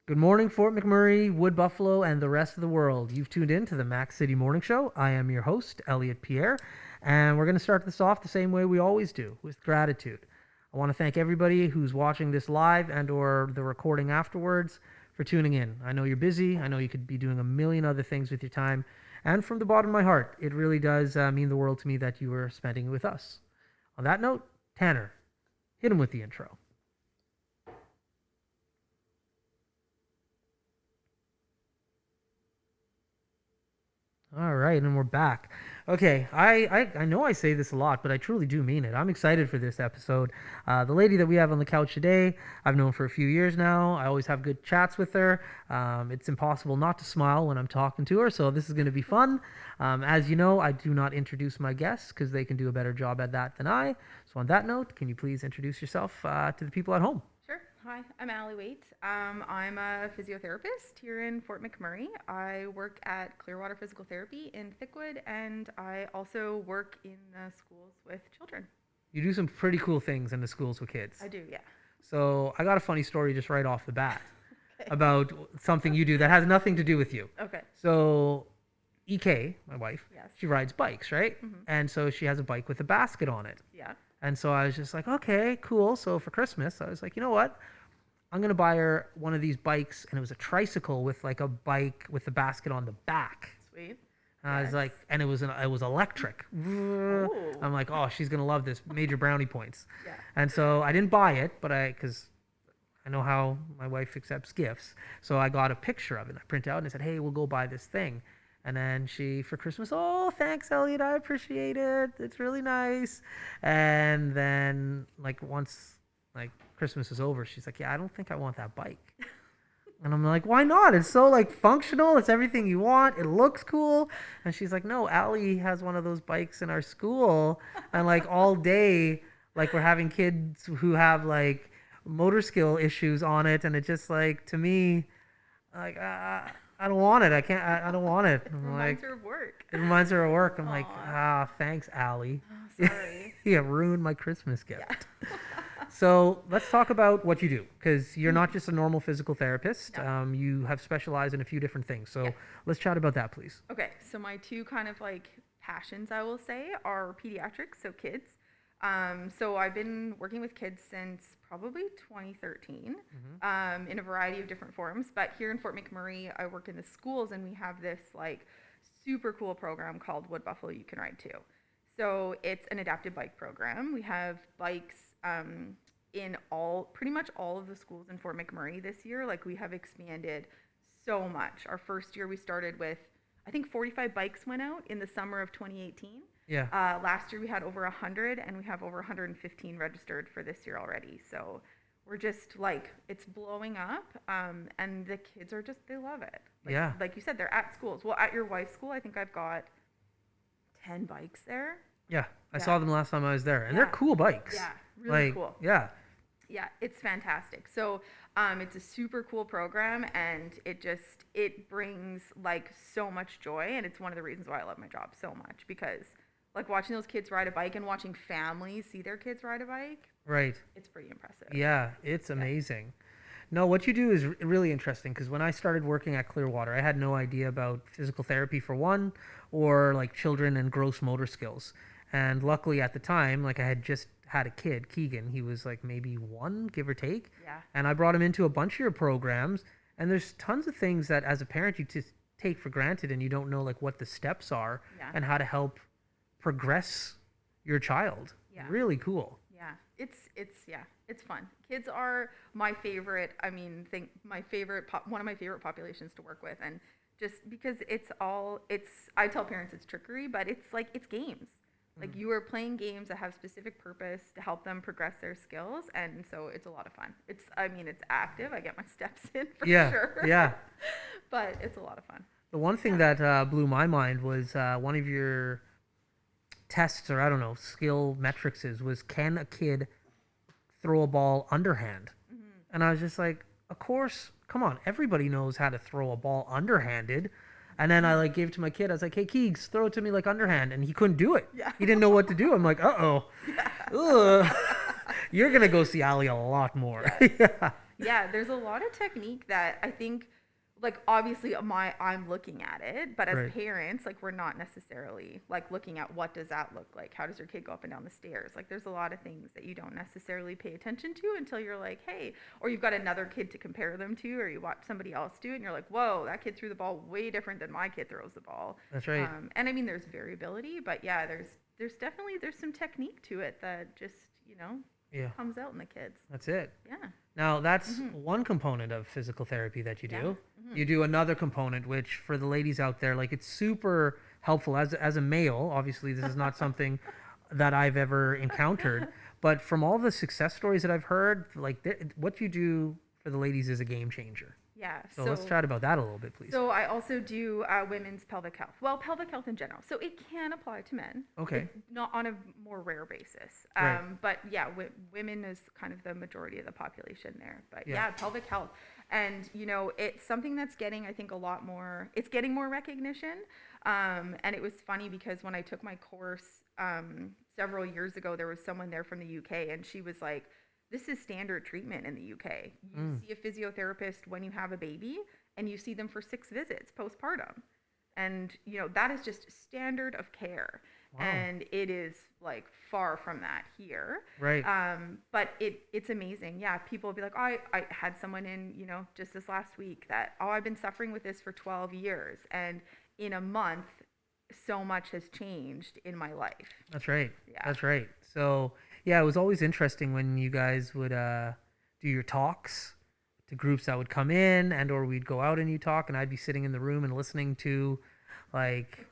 Good morning, Fort McMurray, Wood Buffalo, and the rest of the world. You've tuned in to the Mac City Morning Show. I am your host, Elliot Pierre, and we're going to start this off the same way we always do, with gratitude. I want to thank everybody who's watching this live and or the recording afterwards for tuning in. I know you're busy. I know you could be doing a million other things with your time. And from the bottom of my heart, it really does mean the world to me that you are spending it with us. On that note, Tanner, hit him with the intro. All right, and we're back. Okay, I know I say this a lot, but I truly do mean it. I'm excited for this episode. The lady that we have on the couch today, I've known for a few years now. I always have good chats with her. It's impossible not to smile when I'm talking to her, so this is going to be fun. As you know, I do not introduce my guests because they can do a better job at that than I. So on that note, can you please introduce yourself to the people at home? Sure. Hi, I'm Allie Wait. I'm a physiotherapist here in Fort McMurray. I work at Clearwater Physical Therapy in Thickwood, and I also work in the schools with children. You do some pretty cool things in the schools with kids. I do, yeah. So I got a funny story just right off the bat. Okay. About something you do that has nothing to do with you. Okay. So EK, my wife, Yes. she rides bikes, right? Mm-hmm. And so she has a bike with a basket on it. Yeah. And so I was just like, okay, cool. So for Christmas, I was like, you know what? I'm going to buy her one of these bikes. And it was a tricycle with like a bike with the basket on the back. Sweet. And I was like, and it was electric. Ooh. I'm like, oh, she's going to love this. Major brownie points. Yeah. And so I didn't buy it, but because I know how my wife accepts gifts. So I got a picture of it. I printed out and I said, hey, we'll go buy this thing. And then she, for Christmas, oh, thanks, Elliot. I appreciate it. It's really nice. And then, like, once, like, Christmas is over, she's like, yeah, I don't think I want that bike. And I'm like, why not? It's so, like, functional. It's everything you want. It looks cool. And she's like, no, Allie has one of those bikes in our school. And, like, all day, like, we're having kids who have, like, motor skill issues on it. And it just, like, to me, like, I don't want it. I can't. I don't want it. It reminds her of work. It reminds her of work. I'm Aw. like, thanks, Allie. Oh, sorry. You ruined my Christmas gift. Yeah. So let's talk about what you do, because you're not just a normal physical therapist. No. You have specialized in a few different things. So Yeah. let's chat about that, please. Okay, so my two kind of like passions, I will say, are pediatrics, so kids. So I've been working with kids since probably 2013 in a variety of different forms. But here in Fort McMurray, I work in the schools, and we have this like super cool program called Wood Buffalo You Can Ride Too. So it's an adaptive bike program. We have bikes in pretty much all of the schools in Fort McMurray this year. Like we have expanded so much. Our first year we started with, I think 45 bikes went out in the summer of 2018. Yeah. Last year we had over 100, and we have over 115 registered for this year already. So we're just like, it's blowing up, and the kids are just, they love it. Like, Yeah. Like you said, they're at schools. Well, at your wife's school, I think I've got 10 bikes there. Yeah. I Yeah. saw them last time I was there, and they're Yeah. cool bikes. Yeah, really Like, cool. Yeah. Yeah, it's fantastic. So it's a super cool program, and it brings like so much joy, and it's one of the reasons why I love my job so much, because like watching those kids ride a bike and watching families see their kids ride a bike, Right. it's pretty impressive. Yeah, it's amazing. No, what you do is really interesting, because when I started working at Clearwater, I had no idea about physical therapy for one, or like children and gross motor skills. And luckily at the time, like I had just had a kid, Keegan. He was like maybe one, give or take. Yeah. And I brought him into a bunch of your programs. And there's tons of things that as a parent you just take for granted, and you don't know like what the steps are Yeah. and how to help progress your child. Yeah. Really cool. Yeah, it's fun. Kids are my favorite. I mean, one of my favorite populations to work with, and just because I tell parents it's trickery, but it's like it's games. Like you are playing games that have specific purpose to help them progress their skills, and so it's a lot of fun. It's active. I get my steps in for sure. Yeah. But it's a lot of fun. The one thing that blew my mind was one of your tests, or I don't know, skill metrics was, can a kid throw a ball underhand? And I was just like, of course, come on, everybody knows how to throw a ball underhanded. And then I like gave it to my kid. I was like, hey, Keegs, throw it to me like underhand. And he couldn't do it. Yeah. He didn't know what to do. I'm like, uh-oh. Ugh. You're going to go see Allie a lot more. Yes. Yeah. Yeah, there's a lot of technique that I think, like, obviously I'm looking at it, but as Right. parents, like, we're not necessarily like looking at what does that look like? How does your kid go up and down the stairs? Like, there's a lot of things that you don't necessarily pay attention to until you're like, hey, or you've got another kid to compare them to, or you watch somebody else do it and you're like, whoa, that kid threw the ball way different than my kid throws the ball. That's right. And I mean, there's variability, but yeah, there's definitely there's some technique to it that just, Yeah. comes out in the kids. That's it. Yeah. Now, that's one component of physical therapy that you do. Yeah. You do another component, which for the ladies out there, like, it's super helpful as a male. Obviously, this is not something that I've ever encountered, but from all the success stories that I've heard, like, what you do for the ladies is a game changer. Yeah. So let's chat about that a little bit, please. So I also do women's pelvic health. Well, pelvic health in general. So it can apply to men. Okay. Not on a more rare basis. Right. But yeah, women is kind of the majority of the population there. But Yeah. yeah, pelvic health. And, it's something that's getting, I think, it's getting more recognition. And it was funny because when I took my course several years ago, there was someone there from the UK and she was like, this is standard treatment in the UK. You see a physiotherapist when you have a baby and you see them for 6 visits postpartum. And, that is just standard of care. Wow. And it is like far from that here. Right. But it's amazing. Yeah. People will be like, oh, I had someone in, just this last week that, I've been suffering with this for 12 years. And in a month, so much has changed in my life. That's right. Yeah. That's right. So, yeah, it was always interesting when you guys would do your talks to groups that would come in, and or we'd go out and you talk, and I'd be sitting in the room and listening to, like,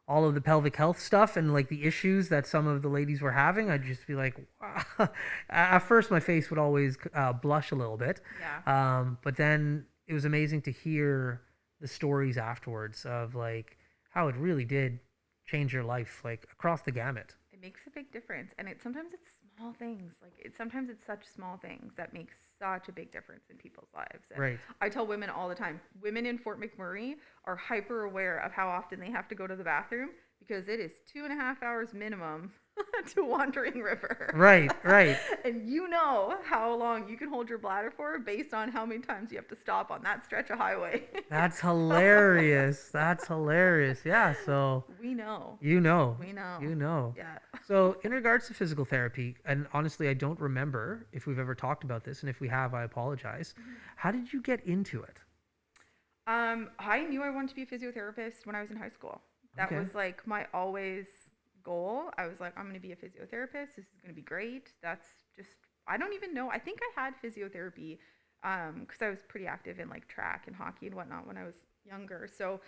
all of the pelvic health stuff and, like, the issues that some of the ladies were having. I'd just be like, wow. At first my face would always blush a little bit. Yeah. But then it was amazing to hear the stories afterwards of, like, how it really did change your life, like, across the gamut. It makes a big difference. And sometimes it's small things. Like, sometimes it's such small things that make such a big difference in people's lives. And Right. I tell women all the time, women in Fort McMurray are hyper aware of how often they have to go to the bathroom because it is 2.5 hours minimum to Wandering River. Right. And you know how long you can hold your bladder for based on how many times you have to stop on that stretch of highway. That's hilarious. That's hilarious. Yeah, so We know. you know. We know. You know. Yeah. So in regards to physical therapy, and honestly, I don't remember if we've ever talked about this, and if we have, I apologize. How did you get into it? I knew I wanted to be a physiotherapist when I was in high school. That Okay. was like my always goal. I was like, I'm going to be a physiotherapist. This is going to be great. That's just, I don't even know. I think I had physiotherapy because I was pretty active in like track and hockey and whatnot when I was younger. So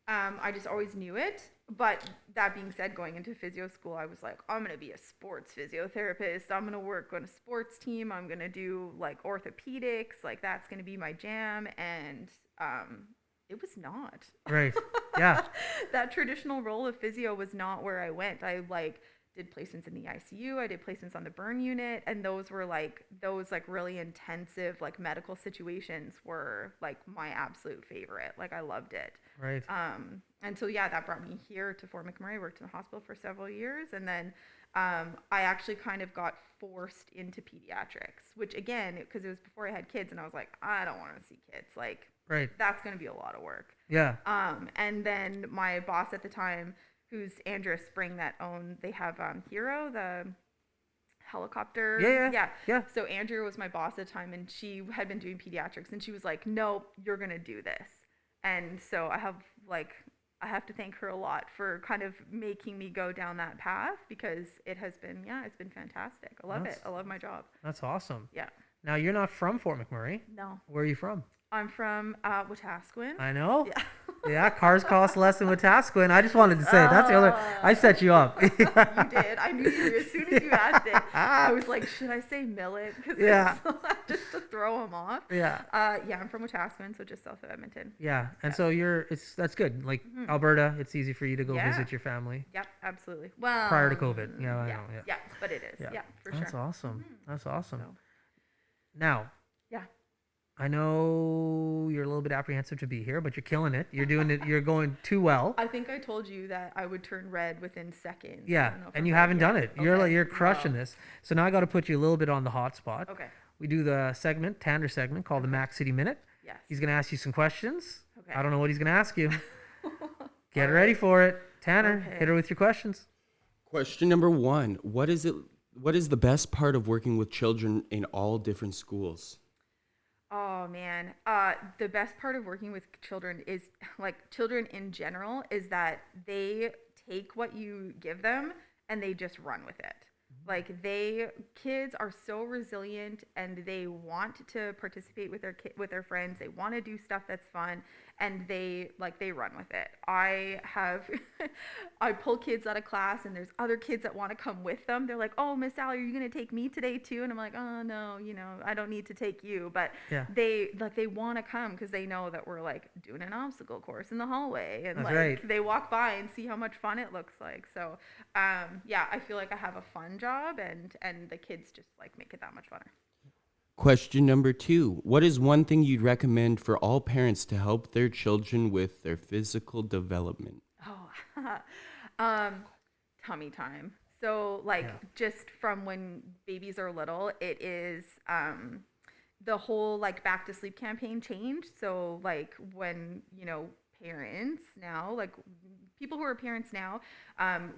I just always knew it. But that being said, going into physio school, I was like, I'm going to be a sports physiotherapist. I'm going to work on a sports team. I'm going to do like orthopedics. Like that's going to be my jam. And it was not. Right. Yeah. That traditional role of physio was not where I went. I like did placements in the ICU. I did placements on the burn unit, and those really intensive like medical situations were like my absolute favorite. Like I loved it. Right. And so yeah, that brought me here to Fort McMurray. I worked in the hospital for several years, and then I actually kind of got forced into pediatrics, which again, because it was before I had kids, and I was like, I don't want to see kids. Like, Right. that's going to be a lot of work. Yeah. And then my boss at the time, who's Andrea Spring, they have Hero, the helicopter. Yeah. So Andrea was my boss at the time, and she had been doing pediatrics, and she was like, no, you're going to do this. And so I have to thank her a lot for kind of making me go down that path, because it's been fantastic. I love it. I love my job. That's awesome. Yeah. Now, you're not from Fort McMurray. No. Where are you from? I'm from Wetaskiwin. I know. Yeah. Yeah, cars cost less in Wetaskiwin. I just wanted to say that's the other. I set you up. You did. I knew you as soon as you asked it. I was like, should I say millet? Yeah. Just to throw them off. Yeah. I'm from Wetaskiwin, so just south of Edmonton. Yeah, and so that's good. Like Alberta, it's easy for you to go visit your family. Yep, absolutely. Well, prior to COVID. Yeah, I know. Yeah, but it is. Yeah, for sure. That's awesome. That's awesome. So. Now. Yeah. I know you're a little bit apprehensive to be here, but you're killing it. You're doing it. You're going too well. I think I told you that I would turn red within seconds. Yeah, and you haven't done it. You're crushing this. So now I got to put you a little bit on the hot spot. Okay. we do the Tanner segment called the Mac City Minute. Yes. He's going to ask you some questions. Okay. I don't know what he's going to ask you. Get All ready right. for it. Tanner, Okay. hit her with your questions. Question number 1. What is the best part of working with children in all different schools? Oh man, the best part of working with children is like children in general is that they take what you give them and they just run with it. Like kids are so resilient and they want to participate with with their friends. They want to do stuff that's fun and they run with it. I have I pull kids out of class and there's other kids that want to come with them. They're like, "Oh, Miss Allie, are you going to take me today too?" And I'm like, "Oh, no, I don't need to take you." But Yeah. they want to come because they know that we're like doing an obstacle course in the hallway and That's right. they walk by and see how much fun it looks like. So, yeah, I feel like I have a fun job and the kids just like make it that much funner. Question number 2. What is one thing you'd recommend for all parents to help their children with their physical development? Oh, tummy time. So just from when babies are little, it is the whole like back to sleep campaign changed. So like when parents now, like people who are parents now,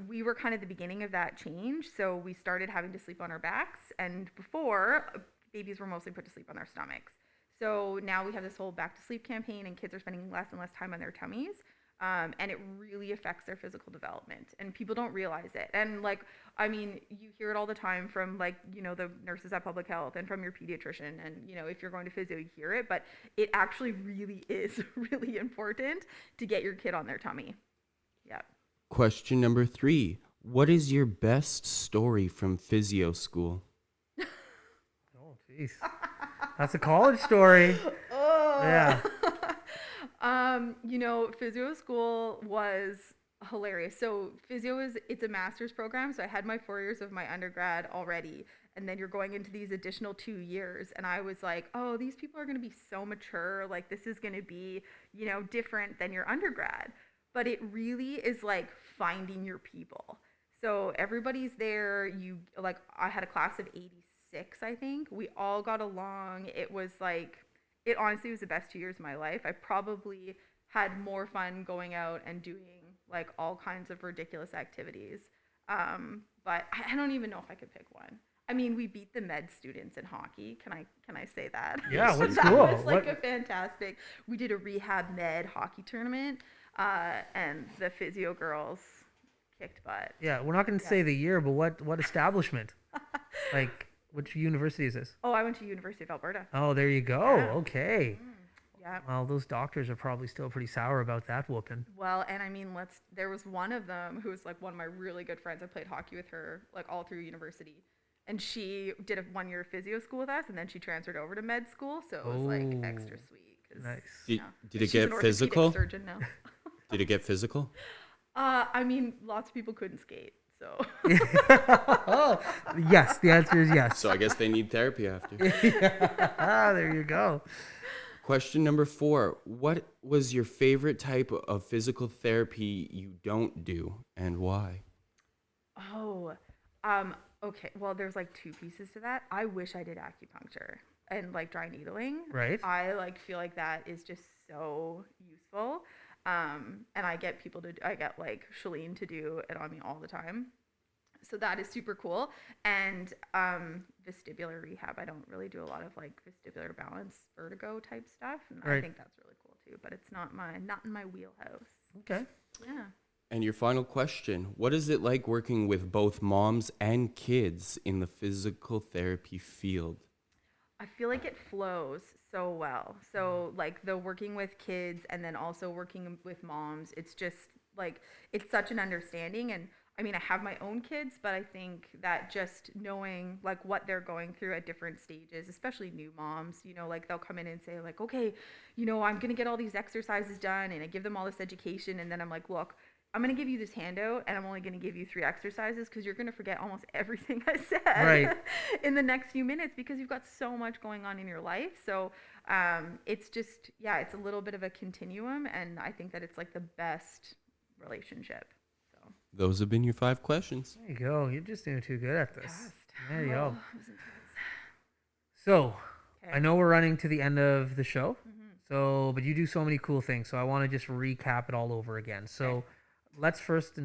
we were kind of the beginning of that change. So we started having to sleep on our backs, and before babies were mostly put to sleep on their stomachs. So now we have this whole back to sleep campaign and kids are spending less and less time on their tummies. And it really affects their physical development and people don't realize it. And you hear it all the time from the nurses at public health and from your pediatrician. And, if you're going to physio, you hear it, but it actually really is really important to get your kid on their tummy. Yeah. Question number 3. What is your best story from physio school? Oh, jeez. That's a college story. Oh. Yeah. Physio school was hilarious. So it's a master's program. So I had my 4 years of my undergrad already. And then you're going into these additional 2 years. And I was like, oh, these people are going to be so mature. Like this is going to be, different than your undergrad. But it really is like finding your people. So everybody's there. I had a class of 86, I think. We all got along. It honestly was the best 2 years of my life. I probably had more fun going out and doing like all kinds of ridiculous activities. But I don't even know if I could pick one. I mean, we beat the med students in hockey. Can I say that? Yeah, what's that cool? was a fantastic. We did a rehab med hockey tournament, and the physio girls kicked butt. Yeah, we're not going to say the year, but what establishment? Like, which university is this? Oh, I went to University of Alberta. Oh, there you go. Yeah. Okay. Yeah. Well, those doctors are probably still pretty sour about that whooping. Well, and I mean, there was one of them who was like one of my really good friends. I played hockey with her like all through university. And she did a 1 year physio school with us, and then she transferred over to med school. So it was like extra sweet. Nice. Did it get physical? Surgeon now. Did it get physical? I mean, lots of people couldn't skate, so. Yes, the answer is yes. So I guess they need therapy after. There you go. Question number 4. What was your favorite type of physical therapy you don't do and why? Oh, okay. Well, there's like 2 pieces to that. I wish I did acupuncture and like dry needling. Right. I feel like that is just so useful. And I get like Shalene to do it on me all the time. So that is super cool. And vestibular rehab, I don't really do a lot of like vestibular balance, vertigo type stuff. And right. I think that's really cool too, but it's not in my wheelhouse. Okay. Yeah. And your final question, what is it like working with both moms and kids in the physical therapy field? I feel like it flows so well. So like the working with kids and then also working with moms, it's just like, it's such an understanding. And I mean, I have my own kids, but I think that just knowing like what they're going through at different stages, especially new moms, like they'll come in and say like, okay, I'm going to get all these exercises done, and I give them all this education. And then I'm like, look, I'm going to give you this handout, and I'm only going to give you 3 exercises because you're going to forget almost everything I said in the next few minutes because you've got so much going on in your life. So it's just, it's a little bit of a continuum, and I think that it's like the best relationship. So Those have been your 5 questions. There you go. You're just doing too good at this. There you go. So, Okay. I know we're running to the end of the show. Mhm. So, but you do so many cool things. So I want to just recap it all over again. So, Okay. let's first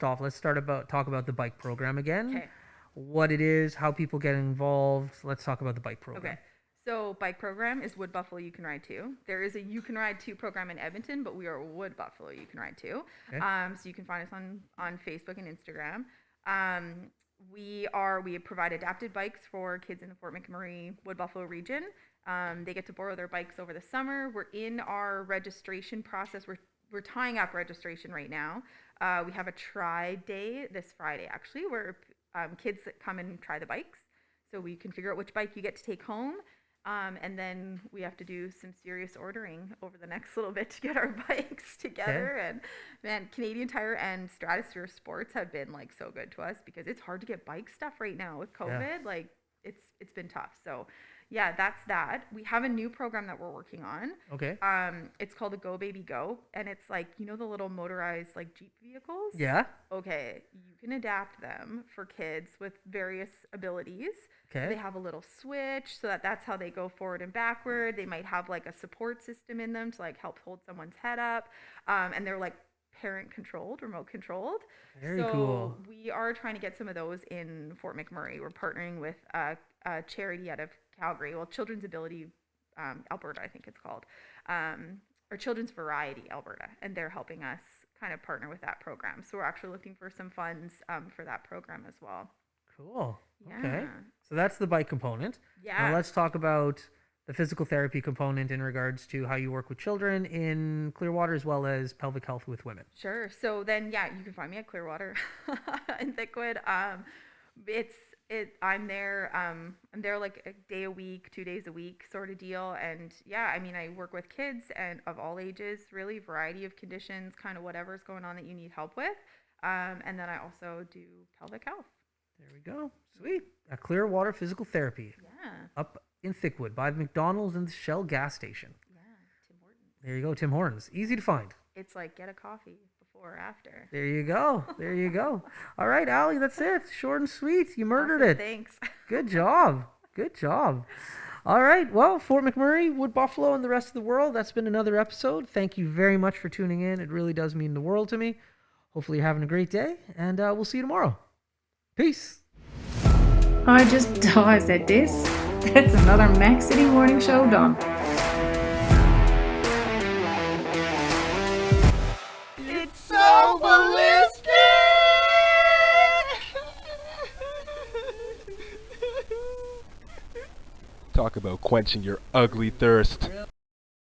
off, let's talk about the bike program again. Okay. What it is, how people get involved. Let's talk about the bike program. Okay. So bike program is Wood Buffalo You Can Ride Too. There is a You Can Ride Too program in Edmonton, but we are Wood Buffalo You Can Ride Too. Okay. So you can find us on Facebook and Instagram. We provide adapted bikes for kids in the Fort McMurray Wood Buffalo region. They get to borrow their bikes over the summer. We're in our registration process. We're tying up registration right now. We have a try day this Friday actually, where kids come and try the bikes. So we can figure out which bike you get to take home. And then we have to do some serious ordering over the next little bit to get our bikes together. Okay. And man, Canadian Tire and Stratosphere Sports have been like so good to us because it's hard to get bike stuff right now with COVID. Yeah. Like it's been tough. So yeah, that's that. We have a new program that we're working on. Okay. It's called the Go Baby Go, and it's like, you know, the little motorized like Jeep vehicles. Yeah. Okay, you can adapt them for kids with various abilities. Okay. They have a little switch so that's how they go forward and backward. They might have like a support system in them to like help hold someone's head up. And they're like parent controlled, remote controlled. Very so cool. we are trying to get some of those in Fort McMurray. We're partnering with a charity out of Calgary, well, Children's Ability Alberta, I think it's called, or Children's Variety Alberta, and they're helping us kind of partner with that program. So we're actually looking for some funds for that program as well. Cool. Yeah. Okay. So that's the bike component. Yeah. Now let's talk about the physical therapy component in regards to how you work with children in Clearwater as well as pelvic health with women. Sure. So then, yeah, you can find me at Clearwater in Thickwood. I'm there like a day a week, 2 days a week sort of deal. And yeah, I mean, I work with kids and of all ages, really variety of conditions, kind of whatever's going on that you need help with. And then I also do pelvic health. There we go. Sweet. A Clearwater Physical Therapy Yeah. up in Thickwood by the McDonald's and the Shell gas station. Yeah. Tim Hortons. There you go. Tim Hortons. Easy to find. It's like get a coffee before or after. There you go. There you go. All right, Allie, that's it. Short and sweet. You murdered Awesome, it. Thanks. Good job. Good job. All right. Well, Fort McMurray, Wood Buffalo, and the rest of the world, that's been another episode. Thank you very much for tuning in. It really does mean the world to me. Hopefully you're having a great day, and we'll see you tomorrow. Peace. I said this. It's another Mac City Morning Show done. It's so ballistic! Talk about quenching your ugly thirst.